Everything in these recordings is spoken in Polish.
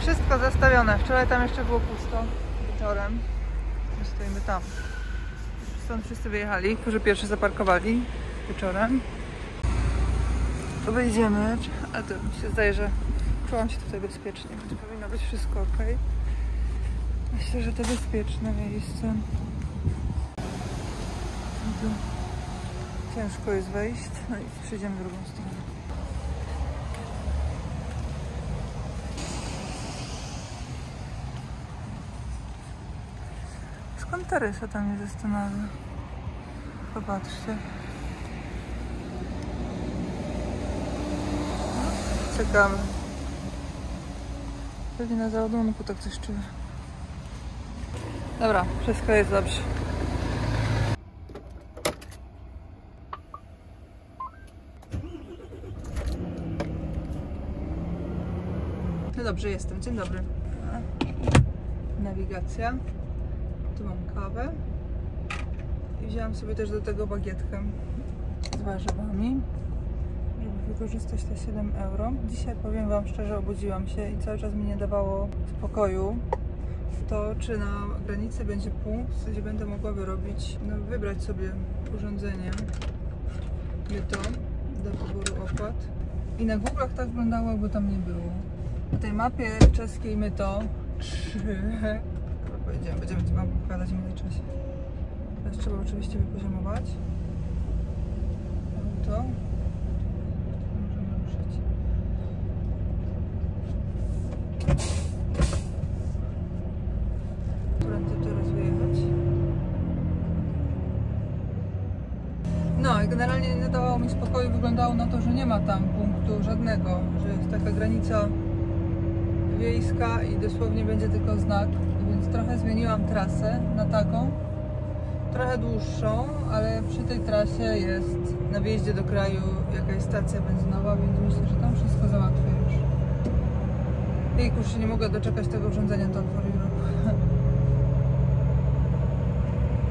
Wszystko zastawione. Wczoraj tam jeszcze było pusto wieczorem. My stoimy tam. Stąd wszyscy wyjechali, którzy pierwszy zaparkowali wieczorem. To wyjdziemy, ale to mi się zdaje, że czułam się tutaj bezpiecznie, więc powinno być wszystko ok. Myślę, że to bezpieczne miejsce. Tu ciężko jest wejść, no i przyjdziemy drugą stronę. Skąd Teresia tam mnie zastanawia? Popatrzcie. Czekamy. Pewnie na załadunku tak coś czuję. Dobra, wszystko jest dobrze. No dobrze, jestem. Dzień dobry. Nawigacja. Tu mam kawę. I wzięłam sobie też do tego bagietkę z warzywami, żeby wykorzystać te 7 euro. Dzisiaj, powiem wam szczerze, obudziłam się i cały czas mi nie dawało spokoju to, czy na granicy będzie punkt, gdzie będę mogła wyrobić, wybrać sobie urządzenie myto do poboru opłat. I na Google'ach tak wyglądało, jakby tam nie było. Na tej mapie czeskiej myto 3. Będziemy to wam pokazać w międzyczasie. Teraz trzeba oczywiście wypoziomować auto. Możemy ruszyć. Którędy teraz wyjechać? No i generalnie nie dawało mi spokoju. Wyglądało na to, że nie ma tam punktu żadnego, że jest taka granica wiejska i dosłownie będzie tylko znak. Więc trochę zmieniłam trasę na taką, trochę dłuższą, ale przy tej trasie jest na wjeździe do kraju jakaś stacja benzynowa, więc myślę, że tam wszystko załatwię już. Jejku, już się nie mogę doczekać tego urządzenia Toll for Europe.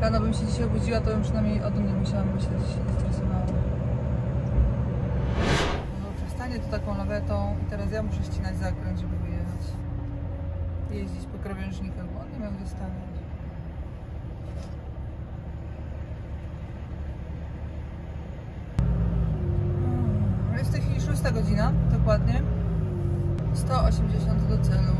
Rano bym się dzisiaj obudziła, to bym przynajmniej o tym nie musiałam myśleć, się nie stresowała. No, przestanie to taką lawetą i teraz ja muszę ścinać zakręt, żeby wyjechać. Jeździć po krawężnikach, bo on nie miał gdzie stanąć. Jest w tej chwili 6 godzina, dokładnie. 180 do celu.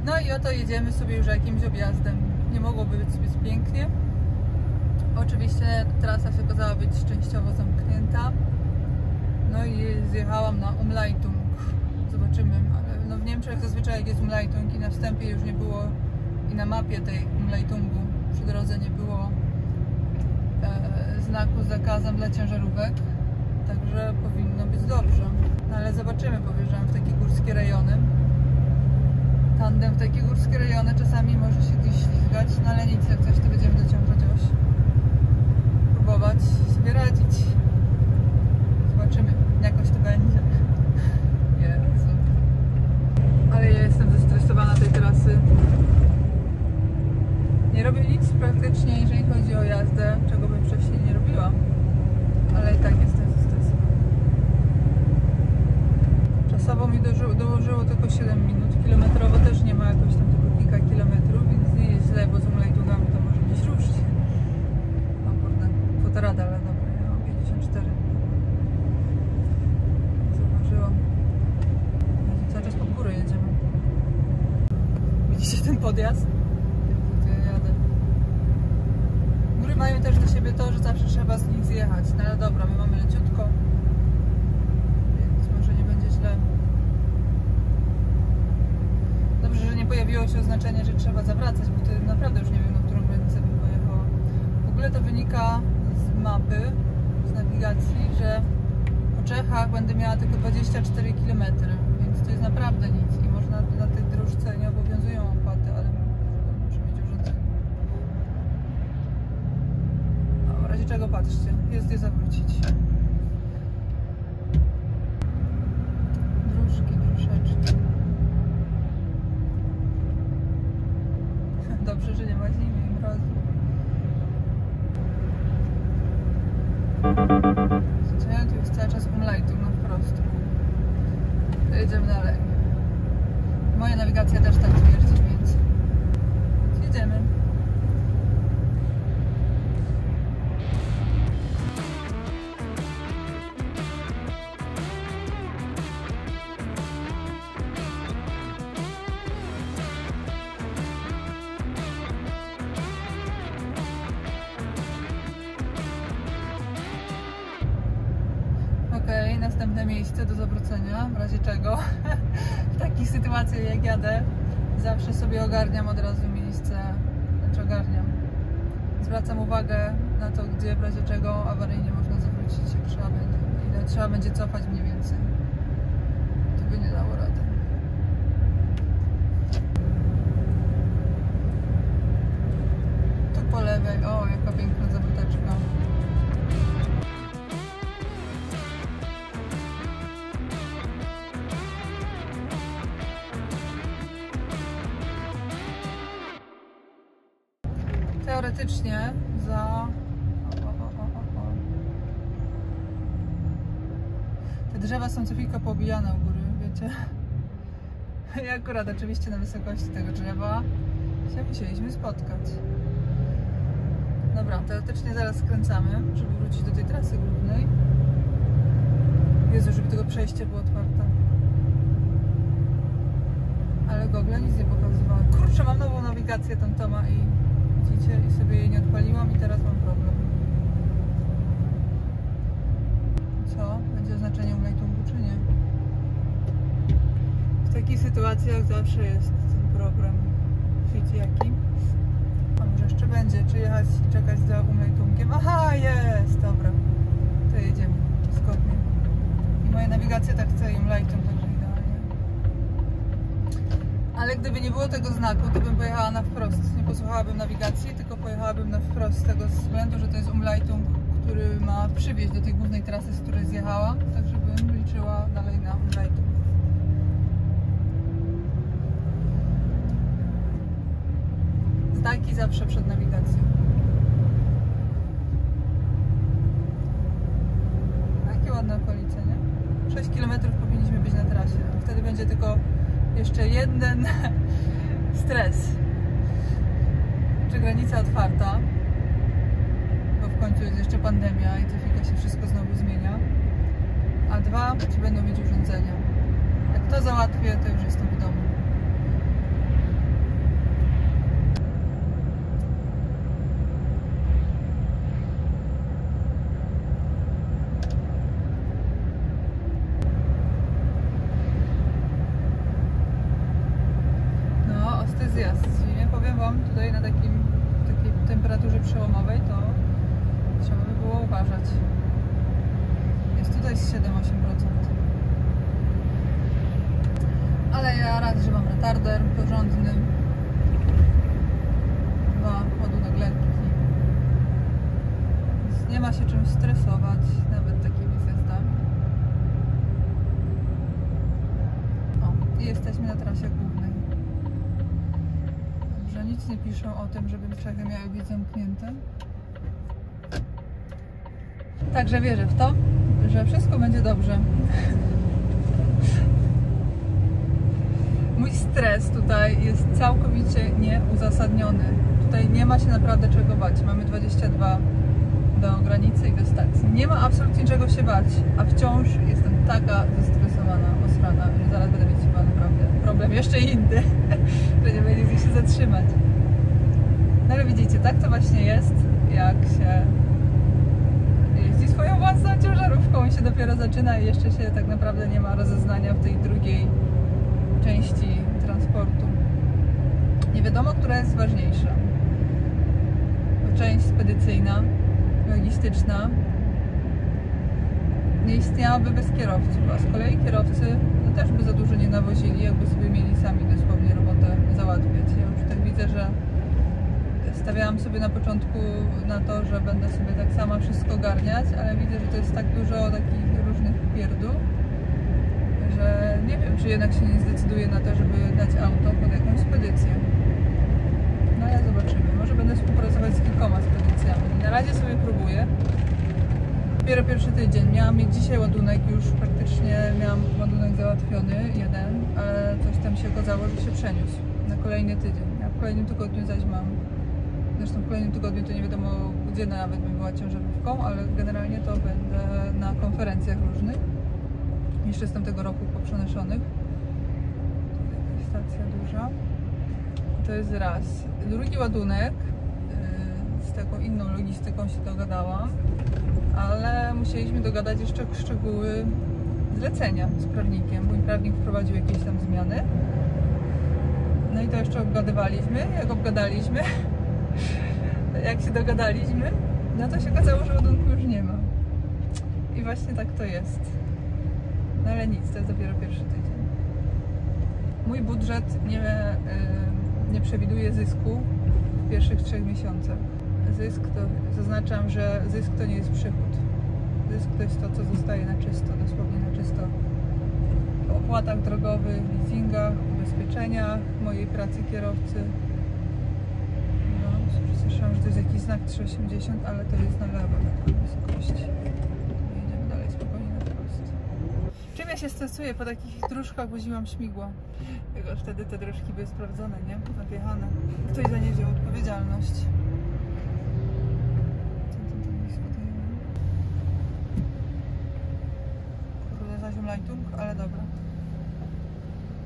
No i oto jedziemy sobie już jakimś objazdem. Nie mogłoby być zbyt pięknie. Oczywiście trasa się okazała być częściowo zamknięta. No i zjechałam na Umleitung. Zobaczymy, ale no w Niemczech zazwyczaj jak jest Umleitung i na wstępie już nie było i na mapie tej Umleitungu przy drodze nie było znaku z zakazem dla ciężarówek. Także powinno być dobrze. No ale zobaczymy, bo wjeżdżam w takie górskie rejony. Tandem w takie górskie rejony czasami może się gdzieś ślizgać, no ale nic, jak coś to będziemy dociążać oś. Próbować sobie radzić. Zobaczymy, jakoś to będzie. Jezu. Ale ja jestem zestresowana tej trasy. Nie robię nic praktycznie, jeżeli chodzi o jazdę, czego bym wcześniej nie robiła. Ale i tak jestem zestresowana. Czasowo mi dołożyło tylko 7 minut. Kilometrowo też nie ma jakoś tam tylko kilka kilometrów, więc nie jest źle, bo z Umleitungami to może gdzieś ruszyć. O kurde, fotorada, ale dobra, ja mam 54. Zauważyłam. Cały czas pod górę jedziemy. Widzicie ten podjazd? Tu ja jadę. Góry mają też do siebie to, że zawsze trzeba z nich zjechać. No ale dobra, my mamy leciutko, więc może nie będzie źle. pojawiło się oznaczenie, że trzeba zawracać, bo to naprawdę już nie wiem, na którą granicę bym pojechała. W ogóle to wynika z mapy, z nawigacji, że po Czechach będę miała tylko 24 km, więc to jest naprawdę nic i można na tej dróżce nie obowiązują opłaty, ale muszę mieć urządzenie. No, w razie czego patrzcie, jest gdzie zawrócić. Dróżki, dróżeczki. Dobrze, że nie ma zimy i mrozu. Tu jest cały czas Umleitung na wprost. Jedziemy dalej. Moja nawigacja też tak twierdzi, więc jedziemy. Okej, następne miejsce do zawrócenia, w razie czego w takich sytuacjach jak jadę, zawsze sobie ogarniam od razu miejsce, znaczy ogarniam. Zwracam uwagę na to, gdzie w razie czego awaryjnie można zawrócić, jak trzeba będzie, ile trzeba będzie cofać mniej więcej. To by nie dało rady. Tu po lewej, o jaka piękna zawróteczka. Teoretycznie za... Te drzewa są co chwilkę poobijane u góry, wiecie? I akurat oczywiście na wysokości tego drzewa się musieliśmy spotkać. Dobra, teoretycznie zaraz skręcamy, żeby wrócić do tej trasy głównej. Jezu, żeby tego przejście było otwarte. Ale Google nic nie pokazywało. Kurczę, mam nową nawigację Toma i widzicie, i sobie jej nie odpaliłam i teraz mam problem. Co? Będzie oznaczenie Umleitungu czy nie? W takich sytuacjach zawsze jest ten problem. Wiecie jaki? A może jeszcze będzie, czy jechać i czekać za Umleitungiem? Aha, jest! Dobra. To jedziemy. Zgodnie. I moja nawigacja tak chce i Umleitung, także idealnie. Ale gdyby nie było tego znaku, to bym pojechała na wprost. Nie posłuchałabym nawigacji, tylko pojechałabym na wprost z tego względu, że to jest Umleitung, który ma przywieźć do tej głównej trasy, z której zjechałam, tak żebym liczyła dalej na Umleitung. Znaki zawsze przed nawigacją. Jakie ładne okolice, nie? 6 km powinniśmy być na trasie. Wtedy będzie tylko jeszcze jeden stres. Czy granica otwarta? Bo w końcu jest jeszcze pandemia i to chwilkę się wszystko znowu zmienia. A dwa, czy będą mieć urządzenia. Jak to załatwię, to już jestem w domu. Zjazd. Nie powiem wam, tutaj na takiej temperaturze przełomowej to trzeba by było uważać. Jest tutaj z 7-8%. Ale ja raz, że mam retarder porządny. Dwa, ładunek lekki. Więc nie ma się czym stresować, nawet takimi zjazdami. O, i jesteśmy na trasie głównej. Że nic nie piszą o tym, żeby Czechy miały być zamknięte. Także wierzę w to, że wszystko będzie dobrze. Mój stres tutaj jest całkowicie nieuzasadniony. Tutaj nie ma się naprawdę czego bać. Mamy 22 do granicy i do stacji. Nie ma absolutnie czego się bać, a wciąż jestem taka zestresowana, osrana, że zaraz będę mieć chyba naprawdę problem jeszcze inny, że nie będzie gdzie się zatrzymać. No ale widzicie, tak to właśnie jest, jak się jeździ swoją własną ciężarówką i się dopiero zaczyna i jeszcze się tak naprawdę nie ma rozeznania w tej drugiej części transportu. Nie wiadomo, która jest ważniejsza. Część spedycyjna, logistyczna nie istniałaby bez kierowców, a z kolei kierowcy no też by za dużo nie nawozili, jakby sobie mieli sami dosłownie robotę załatwiać. Ja już tak widzę, że stawiałam sobie na początku na to, że będę sobie tak sama wszystko ogarniać, ale widzę, że to jest tak dużo takich różnych pierdół, że nie wiem, czy jednak się nie zdecyduję na to, żeby dać auto pod jakąś spedycję. No ale zobaczymy. Może będę współpracować z kilkoma spedycjami. Na razie sobie próbuję. Dopiero pierwszy tydzień. Miałam mieć dzisiaj ładunek, już praktycznie miałam ładunek załatwiony, jeden, ale coś tam się okazało, że się przeniósł na kolejny tydzień. Ja w kolejnym tygodniu zaś mam. Zresztą w kolejnym tygodniu to nie wiadomo, gdzie nawet bym była ciężarówką, ale generalnie to będę na konferencjach różnych. Jeszcze z tamtego roku poprzenoszonych. Jakaś stacja duża. To jest raz. Drugi ładunek, z taką inną logistyką się dogadałam, ale musieliśmy dogadać jeszcze szczegóły zlecenia z prawnikiem. Mój prawnik wprowadził jakieś tam zmiany. No i to jeszcze obgadywaliśmy. Jak obgadaliśmy, jak się dogadaliśmy, no to się okazało, że ładunku już nie ma. I właśnie tak to jest. No ale nic, to jest dopiero pierwszy tydzień. Mój budżet nie przewiduje zysku w pierwszych 3 miesiącach. Zysk to, zaznaczam, że zysk to nie jest przychód. Zysk to jest to, co zostaje na czysto, dosłownie na czysto. W opłatach drogowych, leasingach, ubezpieczeniach, mojej pracy kierowcy. No, słyszałam, że to jest jakiś znak 380, ale to jest na lewo, na tej wysokości. Jedziemy dalej spokojnie na wprost. Czym ja się stresuję? Po takich dróżkach woziłam śmigło. Tylko wtedy te dróżki były sprawdzone, nie? Napiechane. Ktoś za nie wziął odpowiedzialność. Kurde, zazium Leitung, ale dobra.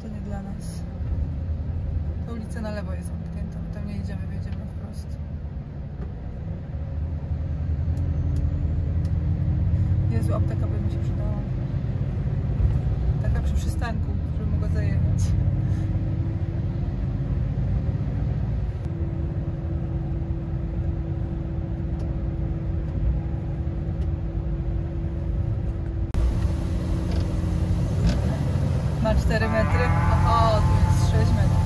To nie dla nas. Ta ulica na lewo jest zamknięta. Tam nie idziemy, wjedziemy wprost. Jezu, apteka by mi się przydała. Taka przy przystanku, żeby mogła zajechać. Ma 4 metry. O, tu jest 6 metrów.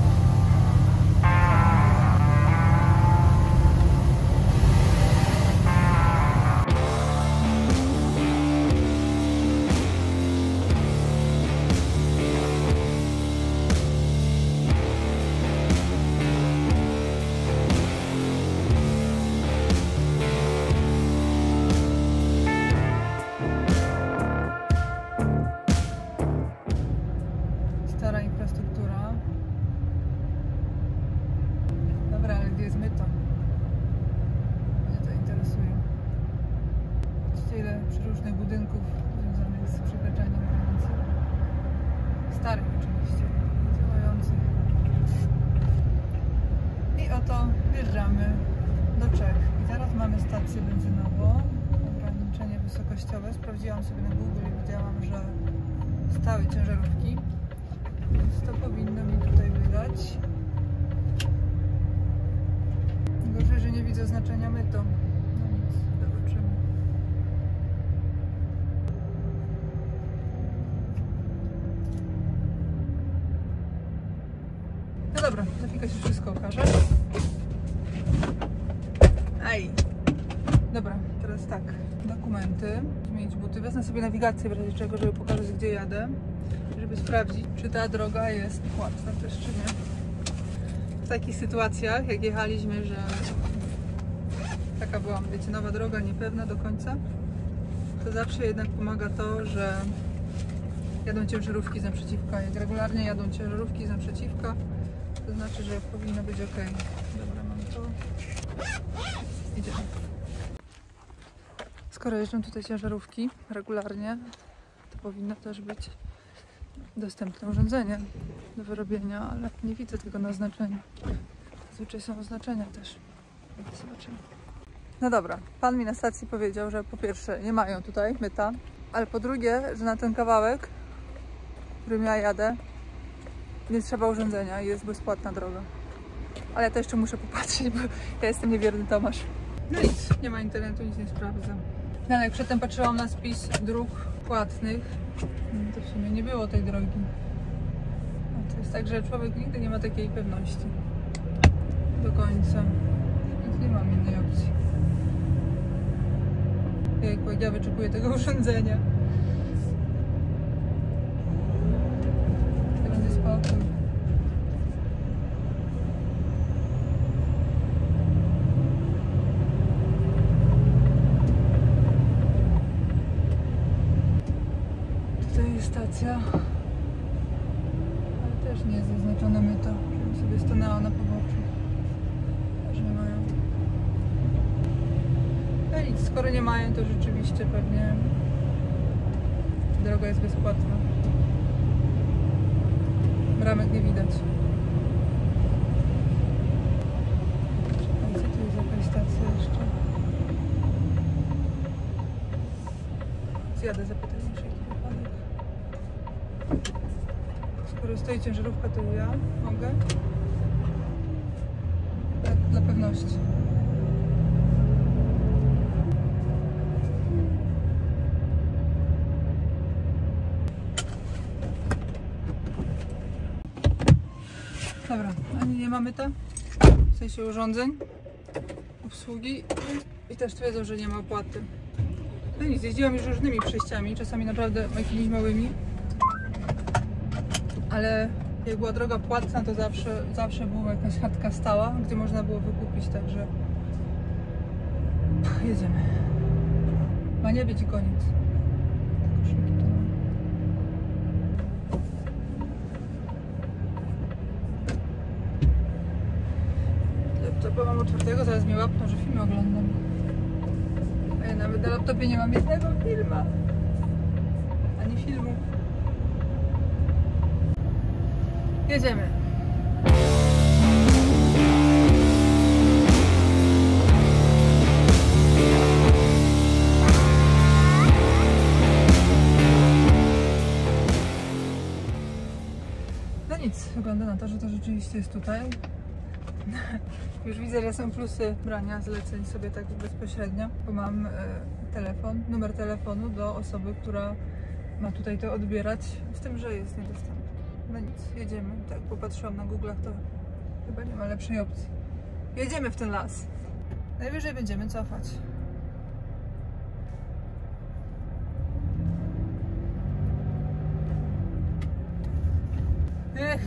Stara infrastruktura. Dobra, ale gdzie jest myto? Mnie to interesuje. Widzicie, ile przeróżnych budynków związanych z przekraczaniem granicy. Starych oczywiście, działających. I oto wjeżdżamy do Czech. I teraz mamy stację benzynową. Ograniczenie wysokościowe. Sprawdziłam sobie na Google i widziałam, że stałe ciężarówki. Więc to powinno mi tutaj wydać. Gorzej, że nie widzę oznaczenia myto. No nic, zobaczymy. No dobra, za chwilkę się wszystko okaże. Aj! Dobra, teraz tak. Dokumenty. Zmienić buty. Wezmę sobie nawigację w razie czego, żeby pokazać, gdzie jadę. Żeby sprawdzić, czy ta droga jest łatwa też, czy nie. W takich sytuacjach, jak jechaliśmy, że taka była, wiecie, nowa droga, niepewna do końca, to zawsze jednak pomaga to, że jadą ciężarówki z naprzeciwka. Jak regularnie jadą ciężarówki z naprzeciwka, to znaczy, że powinno być ok. Dobra, mam to. Idziemy. Skoro jeżdżą tutaj ciężarówki regularnie, to powinno też być dostępne urządzenie do wyrobienia, ale nie widzę tego na oznaczeniu. Zazwyczaj są oznaczenia też. Zobaczymy. No dobra, pan mi na stacji powiedział, że po pierwsze nie mają tutaj myta, ale po drugie, że na ten kawałek, którym ja jadę, nie trzeba urządzenia i jest bezpłatna droga. ale to jeszcze muszę popatrzeć, bo ja jestem niewierny Tomasz. No nic, nie ma internetu, nic nie sprawdzam. No, jak przedtem patrzyłam na spis dróg płatnych, to w sumie nie było tej drogi. A to jest tak, że człowiek nigdy nie ma takiej pewności do końca. Więc nie mam innej opcji. Jejku, jak ja wyczekuję tego urządzenia. To będzie spokój. Tutaj jest stacja, ale też nie jest zaznaczone myto, żebym sobie stanęła na poboczu. Też nie mają. No nic, skoro nie mają, to rzeczywiście pewnie droga jest bezpłatna. Bramek nie widać. Czekajcie, tu jest jakaś stacja jeszcze. Zjadę, zapytać na wszelki wypadek. Skoro stoi ciężarówka, to ja mogę. Tak, dla pewności. Dobra, ani nie mamy tam, w sensie urządzeń, obsługi i też twierdzą, że nie ma opłaty. No nic, jeździłam już różnymi przejściami, czasami naprawdę jakimiś małymi, ale jak była droga płatna, to zawsze była jakaś chatka stała, gdzie można było wykupić, także jedziemy. Ma nie być i koniec. Laptopa mam otwartego, zaraz mnie łapną, że filmy oglądam. A ja nawet na laptopie nie mam jednego filma. Ani filmu. Jedziemy. No nic, wygląda na to, że to rzeczywiście jest tutaj. Już widzę, że są plusy brania zleceń sobie tak bezpośrednio, bo mam telefon, numer telefonu do osoby, która ma tutaj to odbierać, z tym, że jest niedostępny. No nic, jedziemy. Tak, popatrzyłam na Google'ach, to chyba nie ma lepszej opcji. Jedziemy w ten las. Najwyżej będziemy cofać.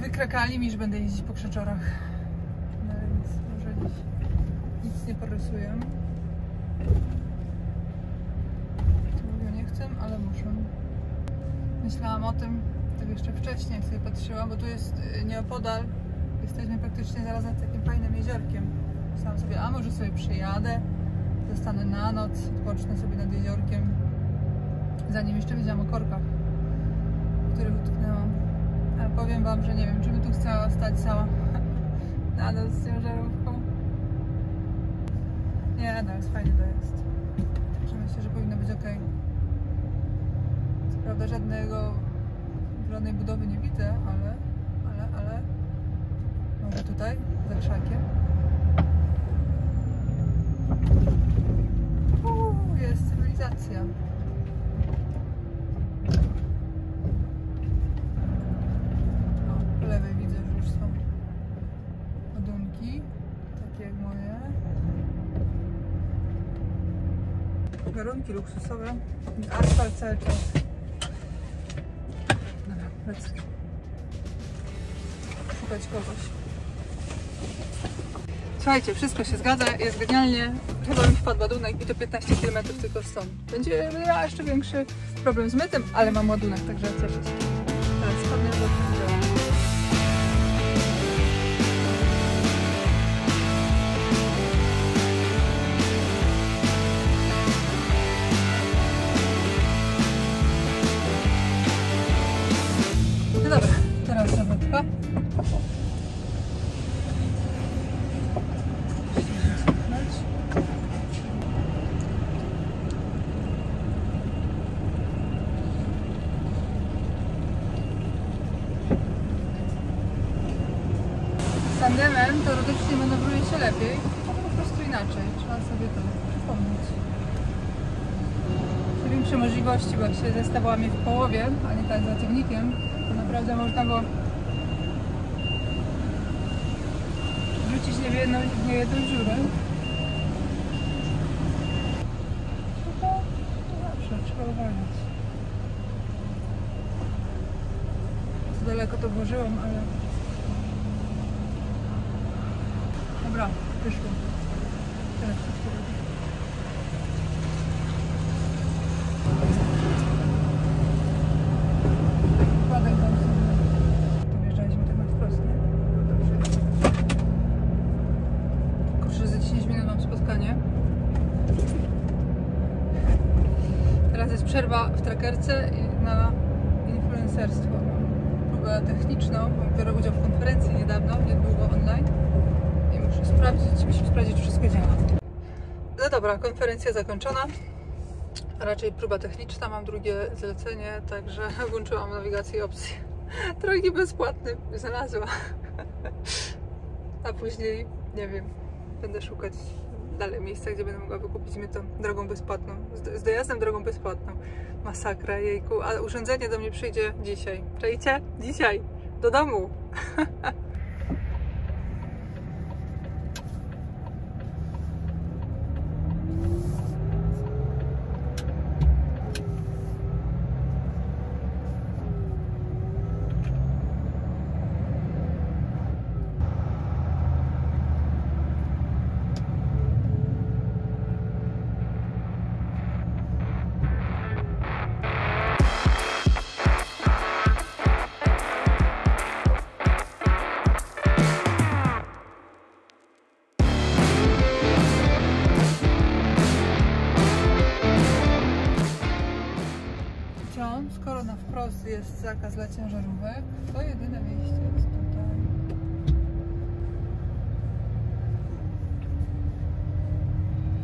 Wykrakali mi, że będę jeździć po krzeczorach. No ale nic, może nic nie porysuję. Mówię, nie chcę, ale muszę. Myślałam o tym, tak jeszcze wcześniej, jak sobie patrzyłam, bo tu jest nieopodal, jesteśmy praktycznie zaraz nad takim fajnym jeziorkiem. Myślałam sobie, a może sobie przyjadę, zostanę na noc, odpocznę sobie nad jeziorkiem, zanim jeszcze wiedziałam o korkach, w których utknęłam. Ale powiem wam, że nie wiem, czy bym tu chciała stać cała na noc z ciężarówką. Nie, no jest fajnie to jest. Także myślę, że powinno być ok. Co prawda żadnej budowy nie widzę, ale może tutaj, za krzakiem. Jest cywilizacja. Po lewej widzę, że już są ładunki, takie jak moje. Warunki luksusowe, asfalt cały czas. Dobra, lecę. Szukać kogoś. Słuchajcie, wszystko się zgadza, jest genialnie. Chyba mi wpadł ładunek i to 15 km tylko stąd. Będzie miała jeszcze większy problem z mytem, ale mam ładunek, także cieszę się. Teraz spadnę do działa. No dobra, teraz zawodka. Tandemem teoretycznie manewruje się lepiej, ale po prostu inaczej. Trzeba sobie to przypomnieć. Większe możliwości, bo jak się zestawiała mnie w połowie, a nie tak za ciągnikiem, to naprawdę można było wrzucić nie w jedną dziurę. To zawsze trzeba uważać. Co daleko to włożyłam, ale... Dobra, wyszło. Teraz wszystko robię. Wkładaj tam sobie. Tu wjeżdżaliśmy tak na wprost, nie? Kurczę, za 10 minut mam spotkanie. Teraz jest przerwa w trackerce na influencerstwo. Próbę techniczną, bo biorę udział w konferencji niedawno, niedługo online. I musimy sprawdzić, czy wszystko działa. No dobra, konferencja zakończona. A raczej próba techniczna, mam drugie zlecenie, także włączyłam nawigację i opcję. Drogi bezpłatny znalazła. A później, nie wiem, będę szukać dalej miejsca, gdzie będę mogła wykupić mnie tą drogą bezpłatną. Z dojazdem drogą bezpłatną. Masakra, jejku. A urządzenie do mnie przyjdzie dzisiaj. Czajcie? Dzisiaj. Do domu. Skoro na wprost jest zakaz dla ciężarówek, to jedyne wyjście jest tutaj.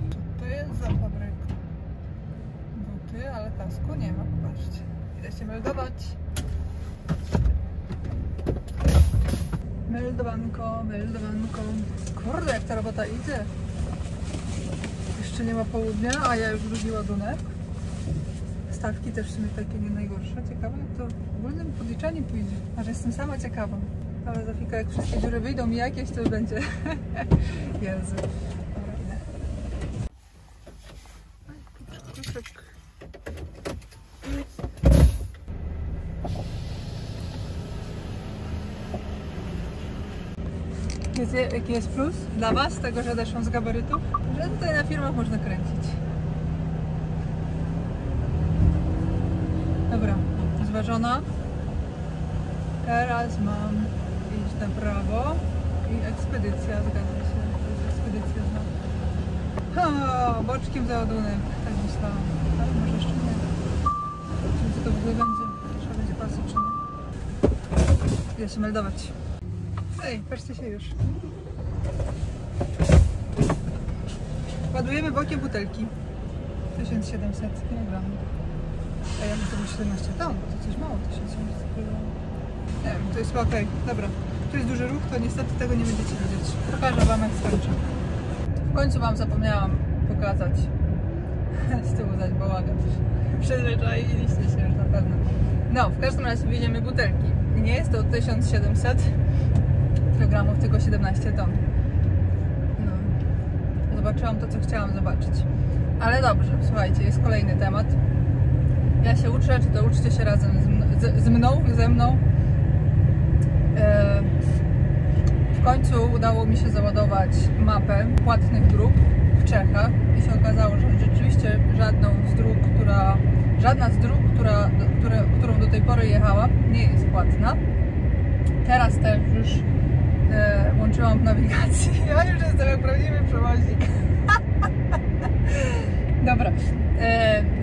Co to jest za fabryka? Buty, ale kasku nie ma, popatrzcie. Idę się meldować. Meldowanko. Kurde, jak ta robota idzie. Jeszcze nie ma południa, a ja już drugi ładunek. Stawki też w sumie takie nie najgorsze. Ciekawe, jak to w ogólnym podliczaniu pójdzie. Aż jestem sama ciekawa. Ale za chwilkę, jak wszystkie dziury wyjdą mi jakieś, to będzie. Jezu. Dobra, idę. Kluczek. Jaki jest plus dla Was, tego, że odeszłam z gabarytów? Że tutaj na firmach można kręcić. Dobra, zważona. Teraz mam iść na prawo i ekspedycja, zgadza się, to jest ekspedycja znowu. Boczkiem za ładunek, tak myślałam, ale może jeszcze nie. Czy to w ogóle będzie, trzeba będzie pasy czy nie. Idę się meldować. Ej, patrzcie się już. Ładujemy bokiem butelki. 1700 kg. A ja to było 17 ton, to coś mało, 1700 kg. Nie wiem, to jest ok. Dobra, tu jest duży ruch, to niestety tego nie będziecie widzieć. Pokażę Wam, jak skończę. W końcu Wam zapomniałam pokazać. Z tyłu zaś bałagan. Przyzwyczailiście się już na pewno. No, w każdym razie widzimy butelki. Nie jest to 1700 kg, tylko 17 ton. No. Zobaczyłam to, co chciałam zobaczyć. Ale dobrze, słuchajcie, jest kolejny temat. Ja się uczę, czy to uczcie się razem ze mną. W końcu udało mi się załadować mapę płatnych dróg w Czechach i się okazało, że rzeczywiście żadna z dróg, którą do tej pory jechałam, nie jest płatna. Teraz też już włączyłam w nawigacji. Ja już jestem jak prawdziwy przewoźnik. Dobra.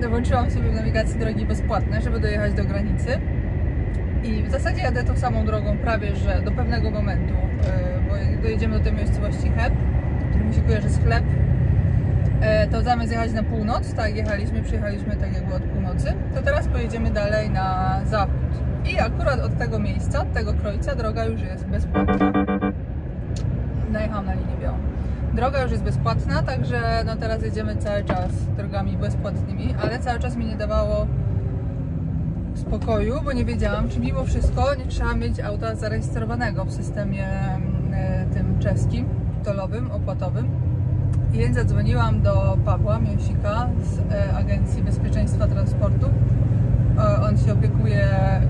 Włączyłam sobie w nawigacji drogi bezpłatne, żeby dojechać do granicy. I w zasadzie jadę tą samą drogą prawie, że do pewnego momentu, bo dojedziemy do tej miejscowości Cheb, który mi się kojarzy z chleb. To zamiast jechać na północ, tak przyjechaliśmy tak jakby od północy, to teraz pojedziemy dalej na zachód. I akurat od tego miejsca, od tego krojca droga już jest bezpłatna. najechałam na linię białą. Droga już jest bezpłatna, także no teraz jedziemy cały czas drogami bezpłatnymi, ale cały czas mi nie dawało spokoju, bo nie wiedziałam, czy mimo wszystko nie trzeba mieć auta zarejestrowanego w systemie tym czeskim, tolowym, opłatowym. Więc zadzwoniłam do Pawła Mięsika z Agencji Bezpieczeństwa Transportu. On się opiekuje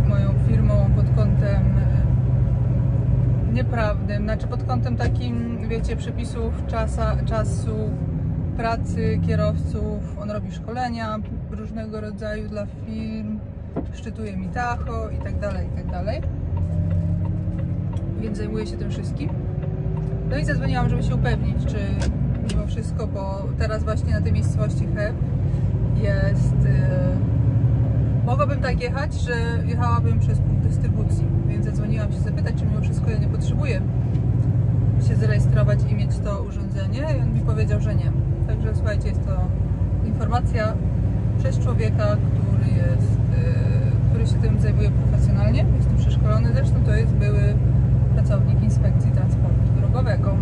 moją firmą pod kątem nieprawnym, znaczy pod kątem takim, wiecie, przepisów czasu pracy kierowców. On robi szkolenia różnego rodzaju dla firm, szczytuje mi tacho i tak dalej, i tak dalej. Więc zajmuje się tym wszystkim. No i zadzwoniłam, żeby się upewnić, czy mimo wszystko, bo teraz właśnie na tej miejscowości Cheb jest... mogłabym tak jechać, że jechałabym przez punkt dystrybucji, więc zadzwoniłam się zapytać, czy mimo wszystko ja nie potrzebuję się zarejestrować i mieć to urządzenie, i on mi powiedział, że nie. Także słuchajcie, jest to informacja przez człowieka, który się tym zajmuje profesjonalnie, jest tym przeszkolony, zresztą to jest były pracownik Inspekcji Transportu Drogowego.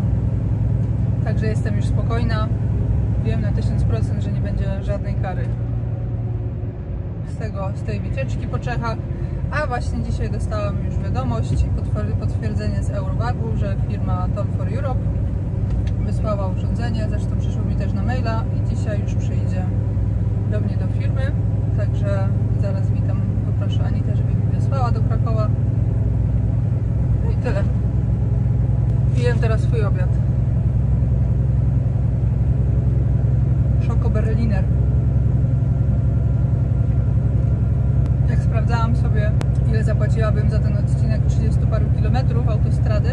Także jestem już spokojna, wiem na 1000%, że nie będzie żadnej kary z tej wycieczki po Czechach. A właśnie dzisiaj dostałam już wiadomość i potwierdzenie z Eurowagu, że firma Toll for Europe wysłała urządzenie, zresztą przyszło mi też na maila i dzisiaj już przyjdzie do mnie do firmy, także zaraz mi tam poproszę Anitę, żeby mi wysłała do Krakowa. No i tyle. Piję teraz swój obiad. Schoko Berliner. Jak sprawdzałam sobie, ile zapłaciłabym za ten odcinek 30 paru kilometrów autostrady,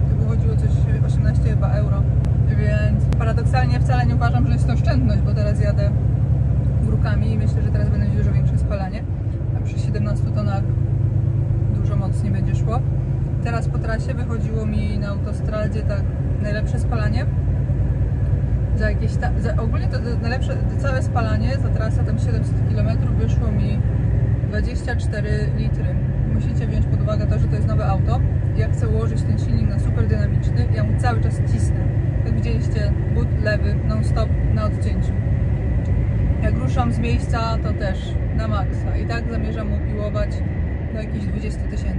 to wychodziło coś 18 chyba euro. Więc paradoksalnie wcale nie uważam, że jest to oszczędność, bo teraz jadę górkami i myślę, że teraz będę mieć dużo większe spalanie. A przy 17 tonach dużo mocniej będzie szło. Teraz po trasie wychodziło mi na autostradzie tak najlepsze spalanie. Za jakieś ogólnie to najlepsze, całe spalanie za trasę tam 700 km wyszło mi 24 litry. Musicie wziąć pod uwagę to, że to jest nowe auto. Ja chcę ułożyć ten silnik na super dynamiczny. Ja mu cały czas cisnę. Jak widzieliście, but lewy, non-stop, na odcięciu. Jak ruszam z miejsca, to też na maksa. I tak zamierzam mu piłować do jakichś 20 000.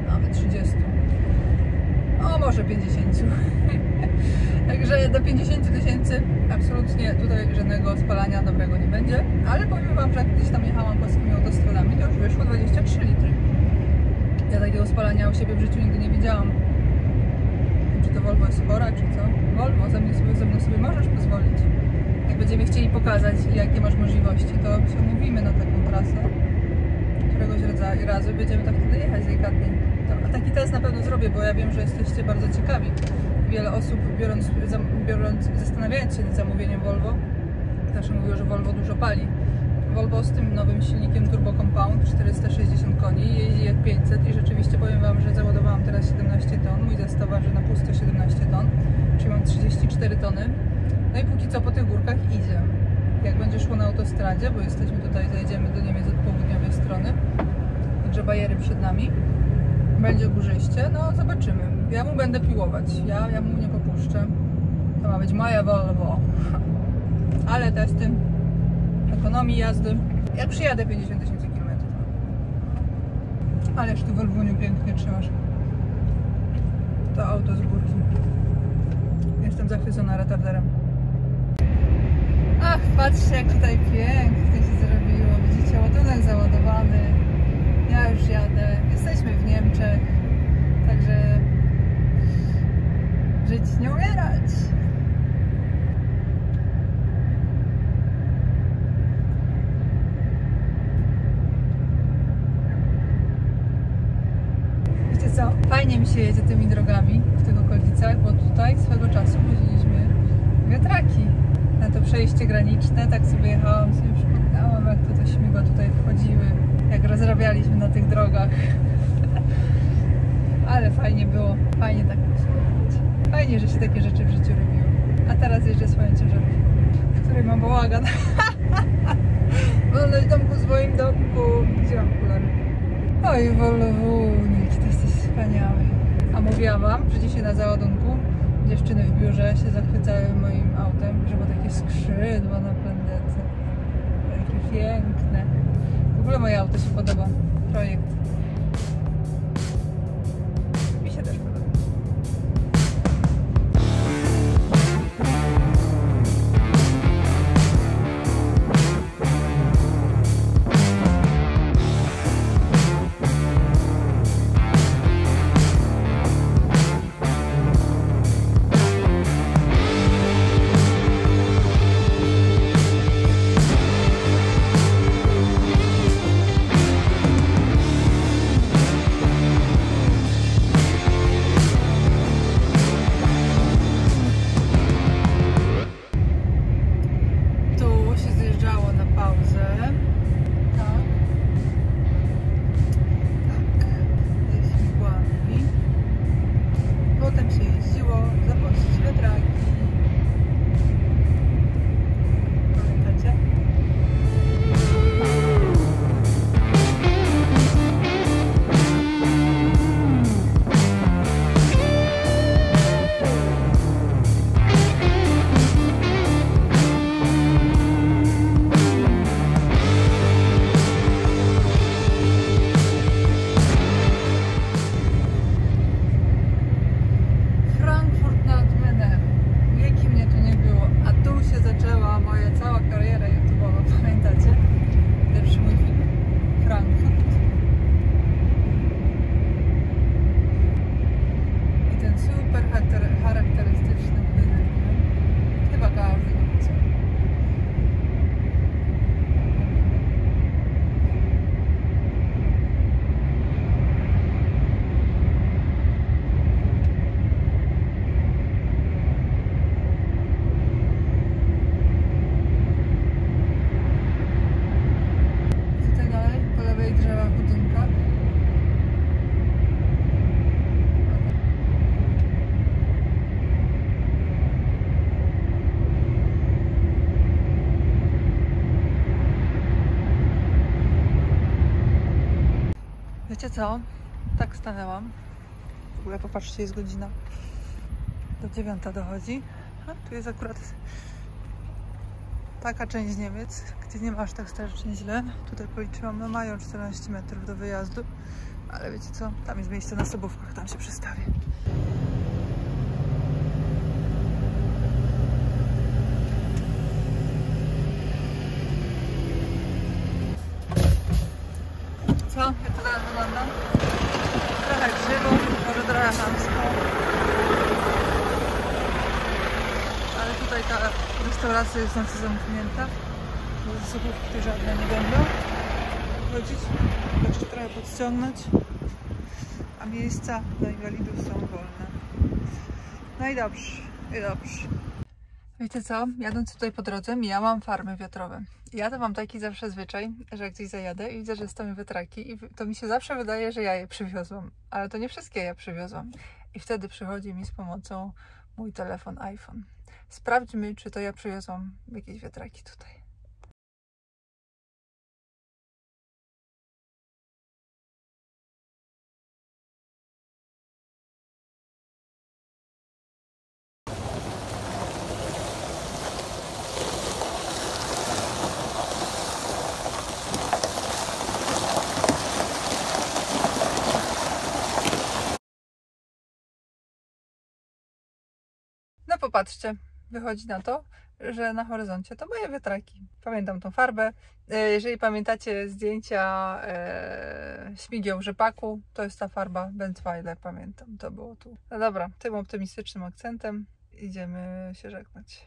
Nawet 30. O, może 50. Także do 50 000 absolutnie tutaj żadnego spalania dobrego nie będzie. Ale powiem wam, że jak gdzieś tam jechałam polskimi autostradami, to już wyszło 23 litry. Ja takiego spalania u siebie w życiu nigdy nie widziałam. Czy to Volvo jest chora, czy co? Volvo, ze mną sobie możesz pozwolić. Jak będziemy chcieli pokazać, jakie masz możliwości, to się umówimy na taką trasę. Któregoś razu będziemy tak wtedy jechać delikatnie. Taki test na pewno zrobię, bo ja wiem, że jesteście bardzo ciekawi. Wiele osób zastanawiając się nad zamówieniem Volvo, zawsze mówiło, że Volvo dużo pali. Volvo z tym nowym silnikiem Turbo Compound 460 koni jeździ jak 500 i rzeczywiście powiem wam, że załadowałam teraz 17 ton. Mój zestaw waży na pusto 17 ton, czyli mam 34 tony. No i póki co po tych górkach idzie. Jak będzie szło na autostradzie, bo jesteśmy tutaj, zajedziemy do Niemiec od południowej strony, także bajery przed nami, będzie górzyście, no zobaczymy. Ja mu będę piłować, ja mu nie popuszczę. To ma być moja Volvo. Ale testy ekonomii jazdy. Ja przyjadę 50 000 km. Ależ tu Volvuniu pięknie trzymasz. To auto z górki. Jestem zachwycona retarderem. Ach, patrzcie, jak tutaj pięknie się zrobiło. Widzicie, ładunek załadowany. Ja już jadę. Jesteśmy w Niemczech. Także żyć, nie umierać. Wiecie co? Fajnie mi się jedzie tymi drogami w tych okolicach, bo tutaj swego czasu woziliśmy wiatraki na to przejście graniczne. Tak sobie jechałam, sobie przypominałam, jak to te śmigła tutaj wchodziły, jak rozrabialiśmy na tych drogach. Ale fajnie było, fajnie tak posłuchać. Fajnie, że się takie rzeczy w życiu robiło. A teraz jeżdżę swoją ciężarówką, w której mam bałagan. Wolność domku w swoim domku. Gdzie mam okulary? Oj, Volvuniu, ty jesteś wspaniały. A mówiłam wam, że dzisiaj na załadunku Dziewczyny w biurze się zachwycały moim autem, że ma takie skrzydła na planecie. Takie piękne. W ogóle moje auto się podoba. Projekt. Mi się też podoba. Wiecie co? Tak stanęłam. W ogóle popatrzcie, jest godzina. Do 9 dochodzi. A tu jest akurat taka część Niemiec, gdzie nie ma aż tak strasznie źle. Tutaj policzyłam, no mają 14 metrów do wyjazdu. Ale wiecie co? Tam jest miejsce na Sobówkach, tam się przestawię. Co? Jak to teraz wygląda? Trochę krzywo, może trochę chamsko. Ale tutaj ta restauracja jest w nocy zamknięta. Ze Sobówki tu żadne nie będą chodzić. Tylko jeszcze trochę podciągnąć. A miejsca dla inwalidów są wolne. No i dobrze, i dobrze. Wiecie co? Jadąc tutaj po drodze mijałam farmy wiatrowe. Ja to mam taki zawsze zwyczaj, że jak gdzieś zajadę i widzę, że stoją wiatraki i to mi się zawsze wydaje, że ja je przywiozłam. Ale to nie wszystkie ja przywiozłam. I wtedy przychodzi mi z pomocą mój telefon iPhone. Sprawdźmy, czy to ja przywiozłam jakieś wiatraki tutaj. No popatrzcie, wychodzi na to, że na horyzoncie to moje wiatraki. Pamiętam tą farbę. Jeżeli pamiętacie zdjęcia śmigieł rzepaku, to jest ta farba Benzweiler, pamiętam, to było tu. No dobra, tym optymistycznym akcentem idziemy się żegnać.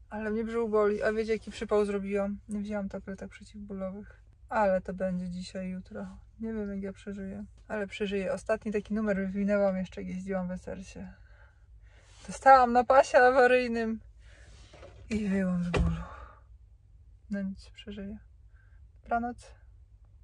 Ale mnie brzuch boli, a wiecie jaki przypał zrobiłam? Nie wzięłam tabletek przeciwbólowych. Ale to będzie dzisiaj, jutro. Nie wiem jak ja przeżyję, ale przeżyję. Ostatni taki numer wywinęłam jeszcze, jak jeździłam w Esersie. Dostałam na pasie awaryjnym i wyłam z bólu. No nic, przeżyję. Dobranoc.